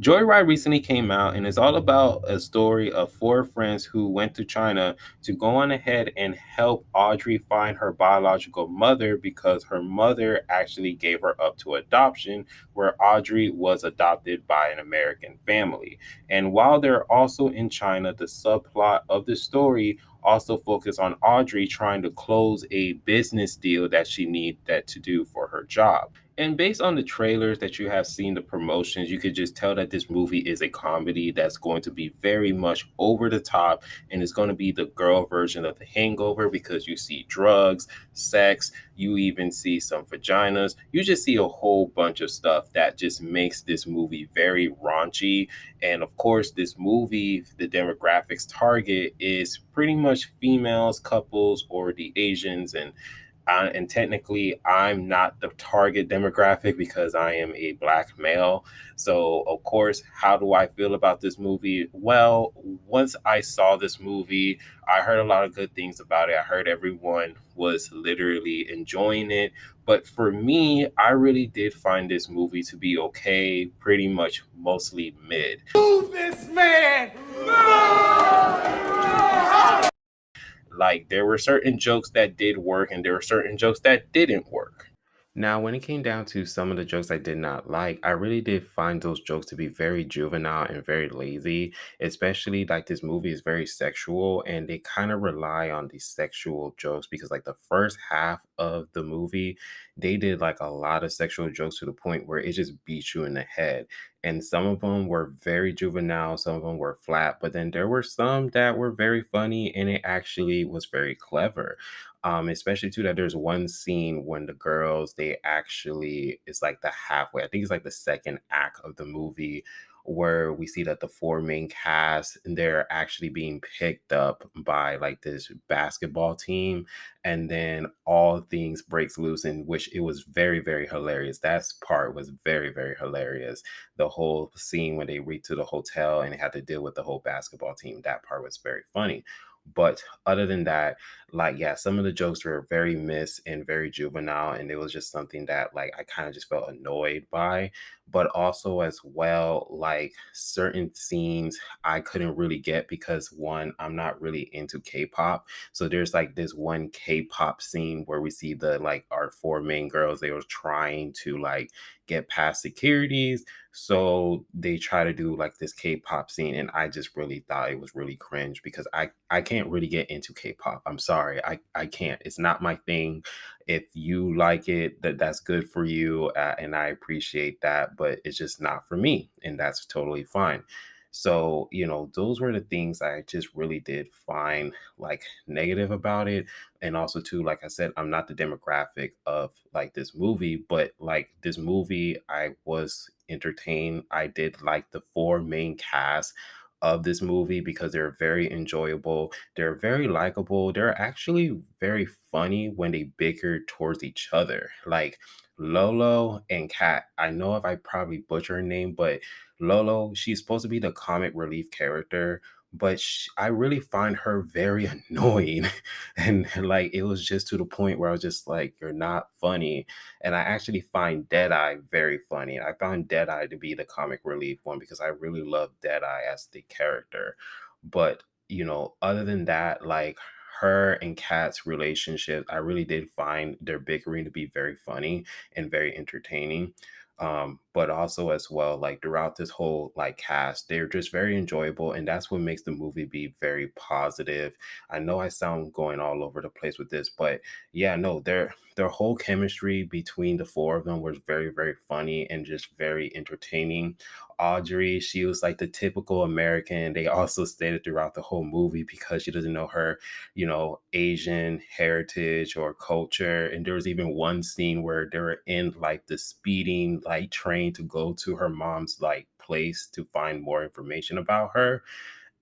Joyride recently came out and it's all about a story of four friends who went to China to go on ahead and help Audrey find her biological mother because her mother actually gave her up to adoption, where Audrey was adopted by an American family. And while they're also in China, the subplot of the story also focus on Audrey trying to close a business deal that she need that to do for her job. And based on the trailers that you have seen, the promotions, you could just tell that this movie is a comedy that's going to be very much over the top and it's going to be the girl version of The Hangover because you see drugs, sex, you even see some vaginas. You just see a whole bunch of stuff that just makes this movie very raunchy. And of course, this movie, the demographics target is pretty much females, couples, or the Asians. And technically, I'm not the target demographic because I am a black male. So, of course, how do I feel about this movie? Well, once I saw this movie, I heard a lot of good things about it. I heard everyone was literally enjoying it. But for me, I really did find this movie to be okay, pretty much mostly mid. Move this man! Like there were certain jokes that did work and there were certain jokes that didn't work. Now, when it came down to some of the jokes I did not like, I really did find those jokes to be very juvenile and very lazy, especially like this movie is very sexual and they kind of rely on these sexual jokes because, like, the first half of the movie, they did like a lot of sexual jokes to the point where it just beats you in the head. And some of them were very juvenile, some of them were flat, but then there were some that were very funny and it actually was very clever. Especially too that there's one scene when the girls they actually it's like the halfway, I think it's like the second act of the movie where we see that the four main cast they're actually being picked up by like this basketball team, and then all things breaks loose, in which it was very very hilarious. That part was very very hilarious. The whole scene when they reach to the hotel and they had to deal with the whole basketball team, that part was very funny. But other than that, like, yeah, some of the jokes were very miss and very juvenile, and it was just something that like I kind of just felt annoyed by. But also as well, like certain scenes I couldn't really get because one, I'm not really into K-pop. So there's like this one K-pop scene where we see the like our four main girls, they were trying to like get past securities. So they try to do like this K-pop scene, and I just really thought it was really cringe because I can't really get into K-pop. I'm sorry, I can't. It's not my thing. If you like it, that's good for you, and I appreciate that. But it's just not for me, and that's totally fine. So, those were the things I just really did find like negative about it. And also too, like I said, I'm not the demographic of like this movie, but like this movie, I was entertained. I did like the four main cast of this movie because they're very enjoyable. They're very likable. They're actually very funny when they bicker towards each other. Like Lolo and Kat. I know if I probably butcher her name, but Lolo, she's supposed to be the comic relief character, but I really find her very annoying. And like it was just to the point where I was just like, you're not funny. And I actually find Deadeye very funny. I found Deadeye to be the comic relief one because I really love Deadeye as the character. But, other than that, like her and Kat's relationship, I really did find their bickering to be very funny and very entertaining. But also as well, like throughout this whole like cast, they're just very enjoyable, and that's what makes the movie be very positive. I know I sound going all over the place with this, but yeah, no, their whole chemistry between the four of them was very, very funny and just very entertaining. Audrey, she was like the typical American. They also stated throughout the whole movie because she doesn't know her, Asian heritage or culture. And there was even one scene where they were in like the speeding light train to go to her mom's like place to find more information about her,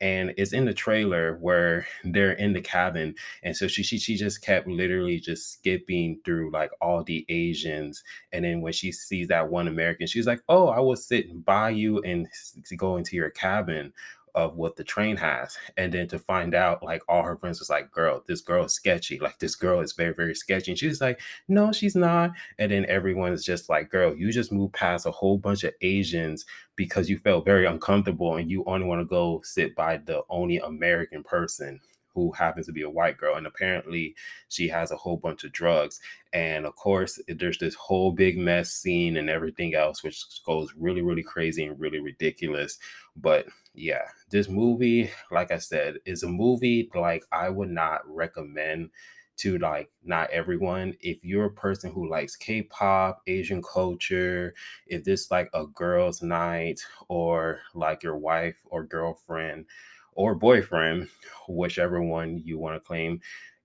and it's in the trailer where they're in the cabin, and so she just kept literally just skipping through like all the Asians, and then when she sees that one American, she's like, oh, I will sit by you and go into your cabin. of what the train has. And then to find out, like, all her friends was like, girl, this girl is sketchy. Like, this girl is very, very sketchy. And she's like, no, she's not. And then everyone's just like, girl, you just moved past a whole bunch of Asians because you felt very uncomfortable and you only want to go sit by the only American person who happens to be a white girl. And apparently she has a whole bunch of drugs. And of course, there's this whole big mess scene and everything else, which goes really, really crazy and really ridiculous. But yeah, this movie, like I said, is a movie like I would not recommend to like not everyone. If you're a person who likes K-pop, Asian culture, if this like a girls' night or like your wife or girlfriend or boyfriend, whichever one you want to claim,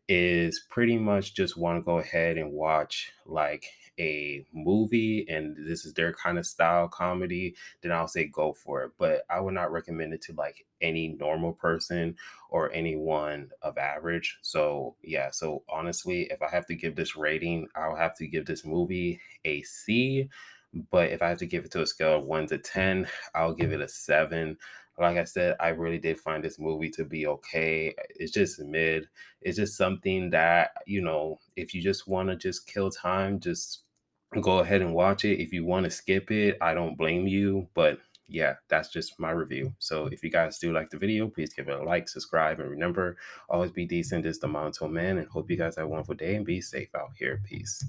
is pretty much just want to go ahead and watch like a movie and this is their kind of style comedy, then I'll say go for it. But I would not recommend it to like any normal person or anyone of average. So yeah, so honestly, if I have to give this rating, I'll have to give this movie a C. But if I have to give it to a scale of 1 to 10, I'll give it a 7. Like I said, I really did find this movie to be okay. It's just mid. It's just something that, if you just want to just kill time, just go ahead and watch it. If you want to skip it, I don't blame you. But yeah, that's just my review. So if you guys do like the video, please give it a like, subscribe, and remember, always be decent. This is the Monotone Man, and hope you guys have a wonderful day and be safe out here. Peace.